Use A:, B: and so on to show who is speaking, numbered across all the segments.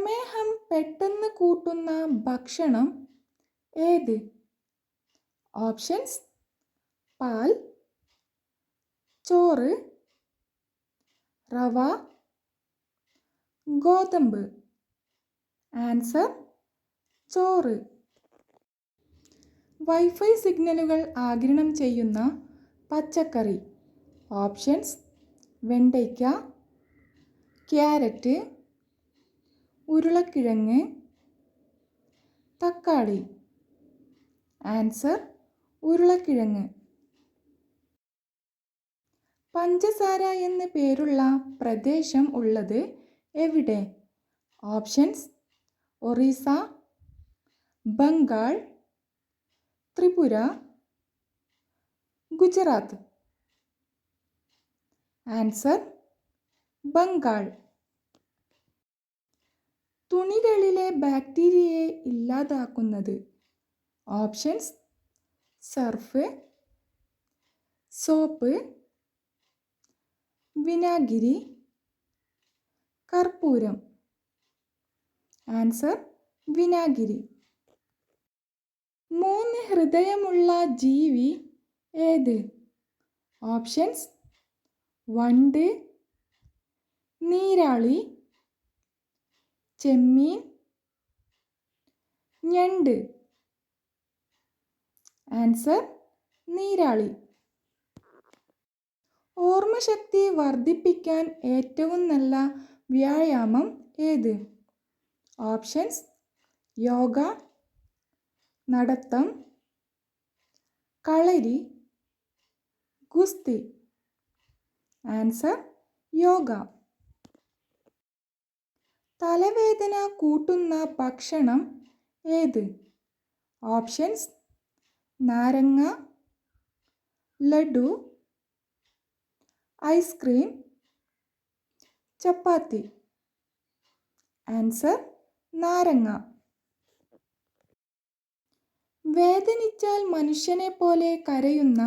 A: പ്രമേഹം പെട്ടെന്ന് കൂട്ടുന്ന ഭക്ഷണം ഏത്? ഓപ്ഷൻസ്: പാൽ, ചോറ്, റവ, ഗോതമ്പ്. ആൻസർ: ചോറ്. വൈഫൈ സിഗ്നലുകൾ ആഗിരണം ചെയ്യുന്ന പച്ചക്കറി. ഓപ്ഷൻസ്: വെണ്ടയ്ക്ക, ക്യാരറ്റ്, ഉരുളക്കിഴങ്ങ്, തക്കാളി. ആൻസർ: ഉരുളക്കിഴങ്ങ്. പഞ്ചസാര എന്ന് പേരുള്ള പ്രദേശം ഉള്ളത് എവിടെ? ഓപ്ഷൻസ്: ഒറീസ, ബംഗാൾ, ത്രിപുര, ഗുജറാത്ത്. ആൻസർ: ബംഗാൾ. തുണികളിലെ ബാക്ടീരിയയെ ഇല്ലാതാക്കുന്നത്. ഓപ്ഷൻസ്: സർഫ്, സോപ്പ്, വിനാഗിരി, കർപ്പൂരം. ആൻസർ: വിനാഗിരി. 3 ഹൃദയമുള്ള ജീവി ഏത്? ഓപ്ഷൻസ്: വണ്ട്, നീരാളി, ചെമ്മീൻ, ഞണ്ട്. ആൻസർ: നീരാളി. ഓർമ്മശക്തി വർദ്ധിപ്പിക്കാൻ ഏറ്റവും നല്ല വ്യായാമം ഏത്? ഓപ്ഷൻസ്: യോഗ, നടത്തം, കളരി, ഗുസ്തി. ആൻസർ: യോഗ. തലവേദന കൂട്ടുന്ന ഭക്ഷണം ഏത്? ഓപ്ഷൻസ്: നാരങ്ങ, ലഡു, ഐസ്ക്രീം, ചപ്പാത്തി. ആൻസർ: നാരങ്ങ. വേദനിച്ചാൽ മനുഷ്യനെ പോലെ കരയുന്ന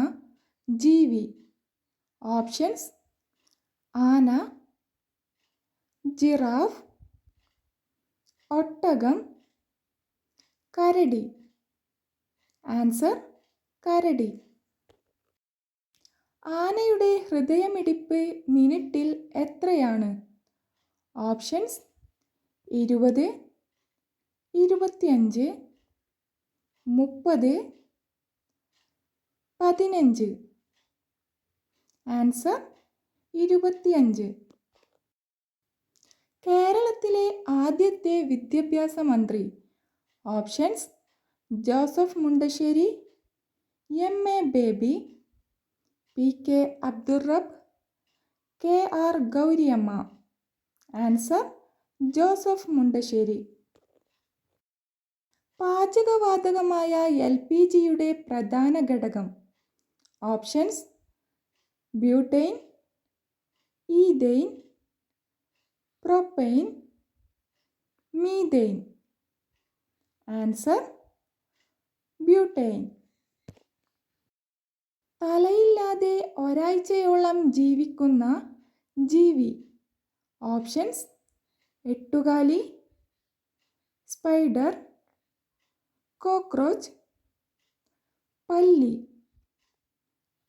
A: ജീവി. ഓപ്ഷൻസ്: ആന, ജിറാഫ്, ഒട്ടകം, കരടി. ആൻസർ: കരടി. ആനയുടെ ഹൃദയമിടിപ്പ് മിനിറ്റിൽ എത്രയാണ്? ഓപ്ഷൻസ്: 20, 25, 30, 15. ആൻസർ: 25. കേരളത്തിലെ ആദ്യത്തെ വിദ്യാഭ്യാസ മന്ത്രി. Options: Joseph Mundassery, M A. Baby, P K. Abdurabb, K R. Gowriamma. Answer: Joseph Mundassery. പാചകവാതകമായ LPGയുടെ പ്രധാന ഘടകം. Options: butane, ethane, propane, methane. Answer: butane. തലയില്ലാതെ ഒരാഴ്ചയോളം ജീവിക്കുന്ന ജീവി. ഓപ്ഷൻസ്: എട്ടുകാലി, സ്പൈഡർ, കോക്രോച്ച്, പല്ലി.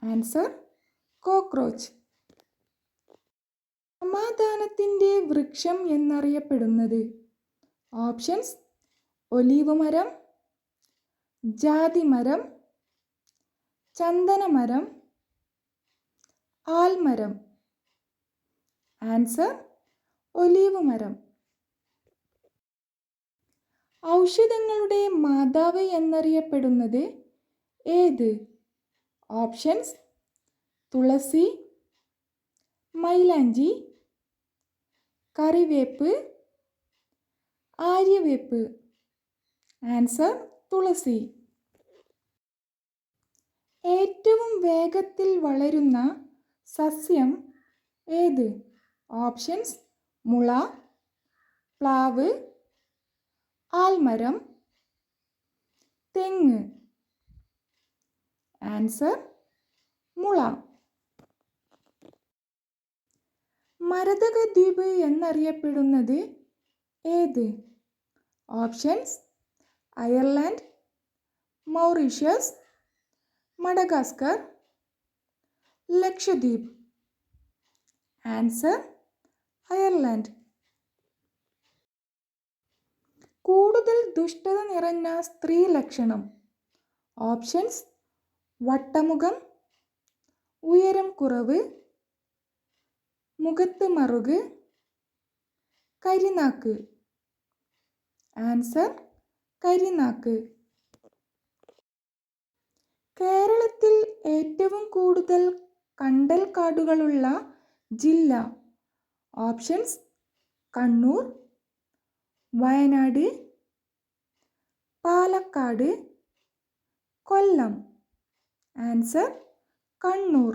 A: Answer: cockroach. സമാധാനത്തിൻ്റെ വൃക്ഷം എന്നറിയപ്പെടുന്നത്. ഓപ്ഷൻസ്: ഒലീവ് മരം, ജാതിമരം, ചന്ദനമരം, ആൽമരം. ആൻസർ: ഒലീവ് മരം. ഔഷധങ്ങളുടെ മാതാവ് എന്നറിയപ്പെടുന്നത് ഏത്? ഓപ്ഷൻസ്: തുളസി, മൈലാഞ്ചി, കറിവേപ്പ്, ആര്യവേപ്പ്. ആൻസർ: തുളസി. ഏറ്റവും വേഗത്തിൽ വളരുന്ന സസ്യം ഏത്? ഓപ്ഷൻസ്: മുള, പ്ലാവ്, ആൽമരം, തെങ്ങ്. ആൻസർ: മുള. മരതക ദ്വീപ് എന്നറിയപ്പെടുന്നത് ഏത്? Options: Ireland, Mauritius, Madagascar, Lakshadweep. Answer: Ireland. കൂടുതൽ ദുഷ്ടത നിറഞ്ഞ സ്ത്രീ ലക്ഷണം. ഓപ്ഷൻസ്: വട്ടമുഖം, ഉയരം കുറവ്, മുഖത്ത് മറുക്, കരിനാക്ക്. ആൻസർ: കരിനാക്ക്. കേരളത്തിൽ ഏറ്റവും കൂടുതൽ കണ്ടൽക്കാടുകളുള്ള ജില്ല. ഓപ്ഷൻസ്: കണ്ണൂർ, വയനാട്, പാലക്കാട്, കൊല്ലം. ആൻസർ: കണ്ണൂർ.